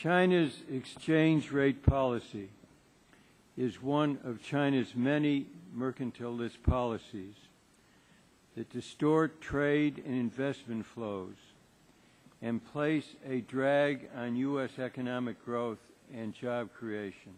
China's exchange rate policy is one of China's many mercantilist policies that distort trade and investment flows and place a drag on U.S. economic growth and job creation.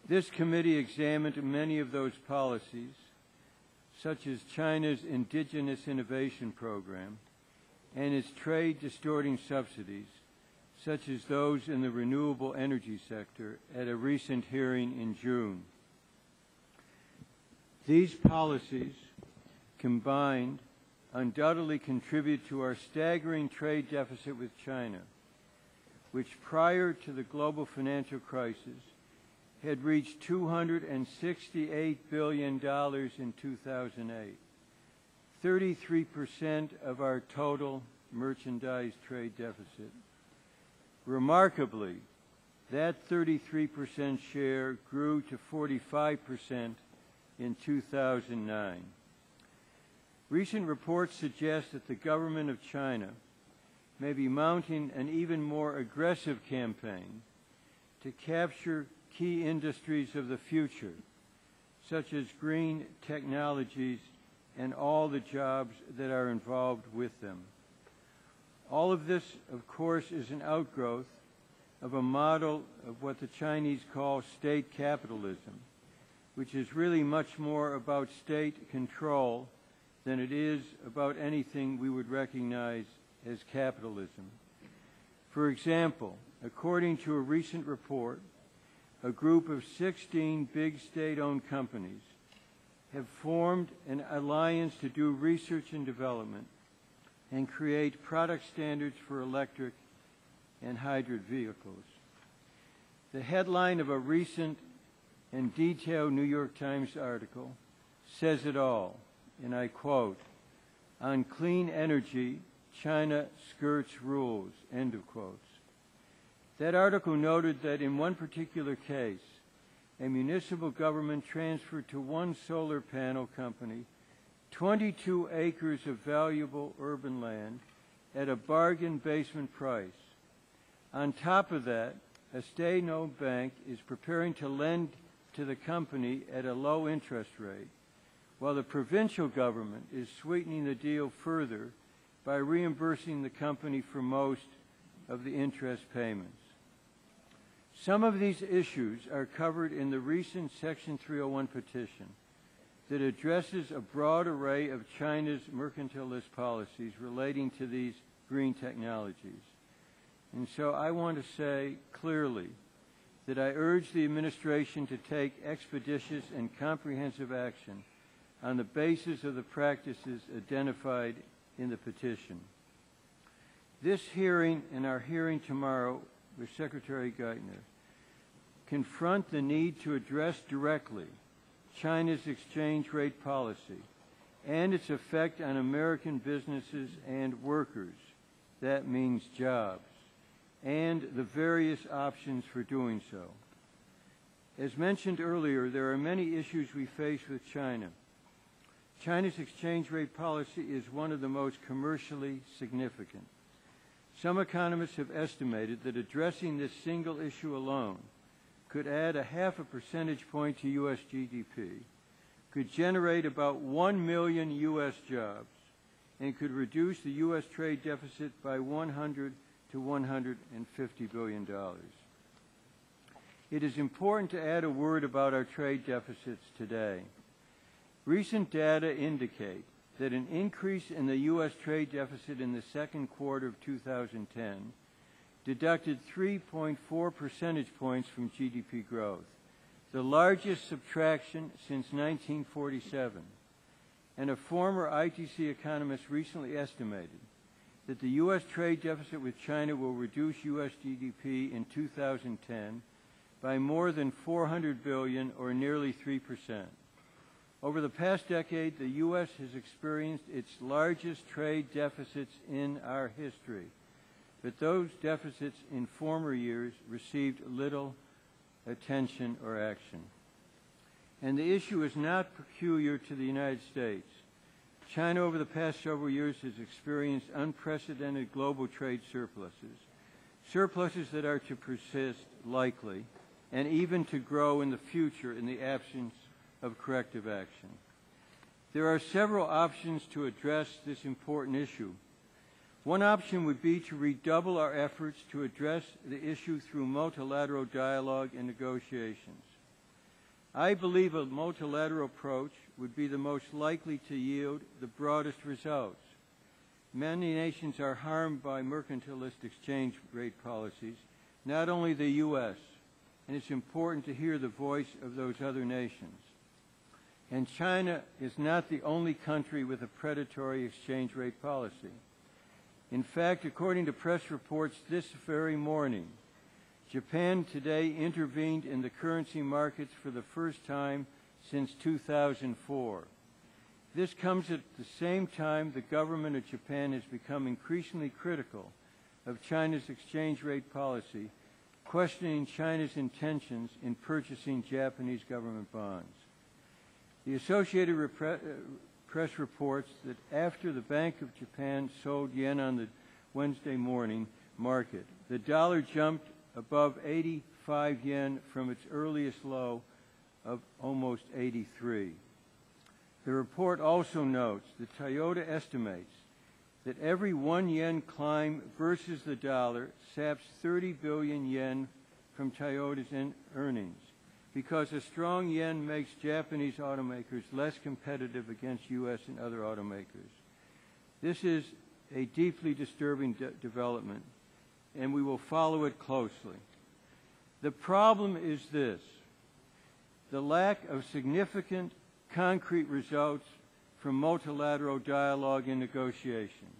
This committee examined many of those policies, such as China's Indigenous Innovation Program and its trade-distorting subsidies, such as those in the renewable energy sector, at a recent hearing in June. These policies, combined, undoubtedly contribute to our staggering trade deficit with China, which prior to the global financial crisis had reached $268 billion in 2008, 33% of our total merchandise trade deficit. Remarkably, that 33% share grew to 45% in 2009. Recent reports suggest that the government of China may be mounting an even more aggressive campaign to capture key industries of the future, such as green technologies and all the jobs that are involved with them. All of this, of course, is an outgrowth of a model of what the Chinese call state capitalism, which is really much more about state control than it is about anything we would recognize as capitalism. For example, according to a recent report, a group of 16 big state-owned companies have formed an alliance to do research and development and create product standards for electric and hybrid vehicles. The headline of a recent and detailed New York Times article says it all, and I quote, "On clean energy, China skirts rules," end of quotes. That article noted that in one particular case, a municipal government transferred to one solar panel company 22 acres of valuable urban land at a bargain basement price. On top of that, a state-owned bank is preparing to lend to the company at a low interest rate, while the provincial government is sweetening the deal further by reimbursing the company for most of the interest payments. Some of these issues are covered in the recent Section 301 petition that addresses a broad array of China's mercantilist policies relating to these green technologies. And so I want to say clearly that I urge the administration to take expeditious and comprehensive action on the basis of the practices identified in the petition. This hearing and our hearing tomorrow with Secretary Geithner confront the need to address directly China's exchange rate policy and its effect on American businesses and workers. That means jobs, and the various options for doing so. As mentioned earlier, there are many issues we face with China. China's exchange rate policy is one of the most commercially significant. Some economists have estimated that addressing this single issue alone could add a half a percentage point to U.S. GDP, could generate about 1 million U.S. jobs, and could reduce the U.S. trade deficit by $100 to $150 billion. It is important to add a word about our trade deficits today. Recent data indicate that an increase in the U.S. trade deficit in the second quarter of 2010 deducted 3.4 percentage points from GDP growth, the largest subtraction since 1947. And a former ITC economist recently estimated that the U.S. trade deficit with China will reduce U.S. GDP in 2010 by more than $400 billion, or nearly 3%. Over the past decade, the U.S. has experienced its largest trade deficits in our history, but those deficits in former years received little attention or action. And the issue is not peculiar to the United States. China over the past several years has experienced unprecedented global trade surpluses, surpluses that are to persist likely, and even to grow in the future in the absence of corrective action. There are several options to address this important issue. One option would be to redouble our efforts to address the issue through multilateral dialogue and negotiations. I believe a multilateral approach would be the most likely to yield the broadest results. Many nations are harmed by mercantilist exchange rate policies, not only the U.S., and it's important to hear the voice of those other nations. And China is not the only country with a predatory exchange rate policy. In fact, according to press reports this very morning, Japan today intervened in the currency markets for the first time since 2004. This comes at the same time the government of Japan has become increasingly critical of China's exchange rate policy, questioning China's intentions in purchasing Japanese government bonds. The Associated Press reports that after the Bank of Japan sold yen on the Wednesday morning market, the dollar jumped above 85 yen from its earliest low of almost 83. The report also notes that Toyota estimates that every 1 yen climb versus the dollar saps 30 billion yen from Toyota's earnings, because a strong yen makes Japanese automakers less competitive against U.S. and other automakers. This is a deeply disturbing development, and we will follow it closely. The problem is this: the lack of significant concrete results from multilateral dialogue and negotiations.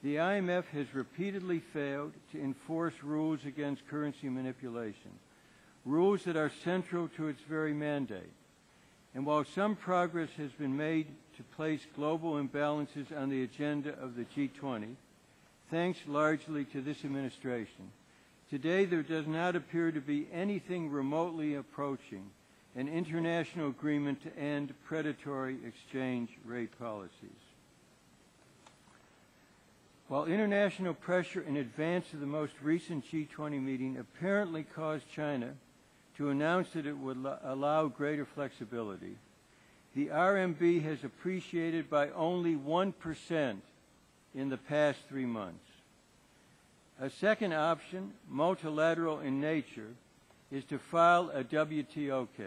The IMF has repeatedly failed to enforce rules against currency manipulation, rules that are central to its very mandate. And while some progress has been made to place global imbalances on the agenda of the G20, thanks largely to this administration, today there does not appear to be anything remotely approaching an international agreement to end predatory exchange rate policies. While international pressure in advance of the most recent G20 meeting apparently caused China to announce that it would allow greater flexibility, the RMB has appreciated by only 1% in the past 3 months. A second option, multilateral in nature, is to file a WTO case.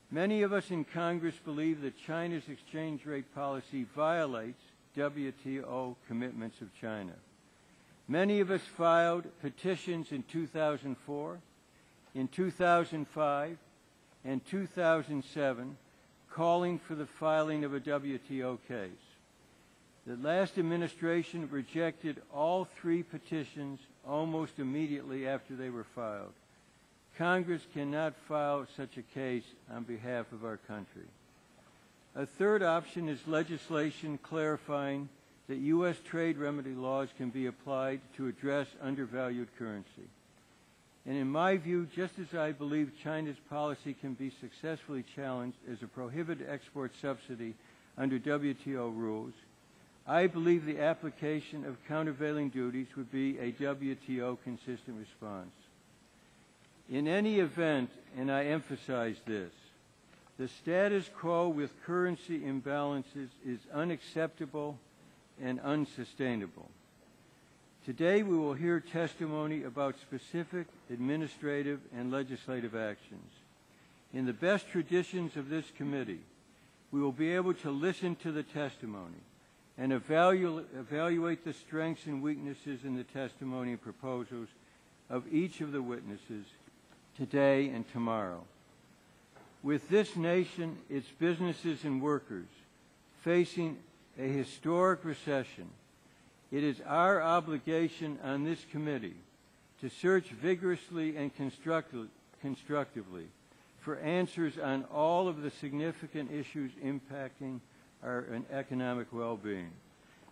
Many of us in Congress believe that China's exchange rate policy violates WTO commitments of China. Many of us filed petitions in 2004, in 2005, and 2007 calling for the filing of a WTO case. The last administration rejected all 3 petitions almost immediately after they were filed. Congress cannot file such a case on behalf of our country. A third option is legislation clarifying that U.S. trade remedy laws can be applied to address undervalued currency. And in my view, just as I believe China's policy can be successfully challenged as a prohibited export subsidy under WTO rules, I believe the application of countervailing duties would be a WTO-consistent response. In any event, and I emphasize this, the status quo with currency imbalances is unacceptable and unsustainable. Today we will hear testimony about specific administrative and legislative actions. In the best traditions of this committee, we will be able to listen to the testimony and evaluate the strengths and weaknesses in the testimony and proposals of each of the witnesses today and tomorrow. With this nation, its businesses and workers facing a historic recession, it is our obligation on this committee to search vigorously and constructively for answers on all of the significant issues impacting our economic well-being.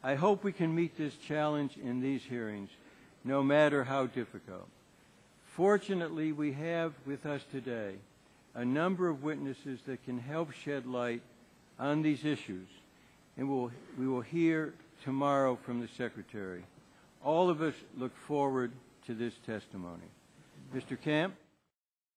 I hope we can meet this challenge in these hearings, no matter how difficult. Fortunately, we have with us today a number of witnesses that can help shed light on these issues, and we will hear tomorrow from the Secretary. All of us look forward to this testimony. Mr. Camp?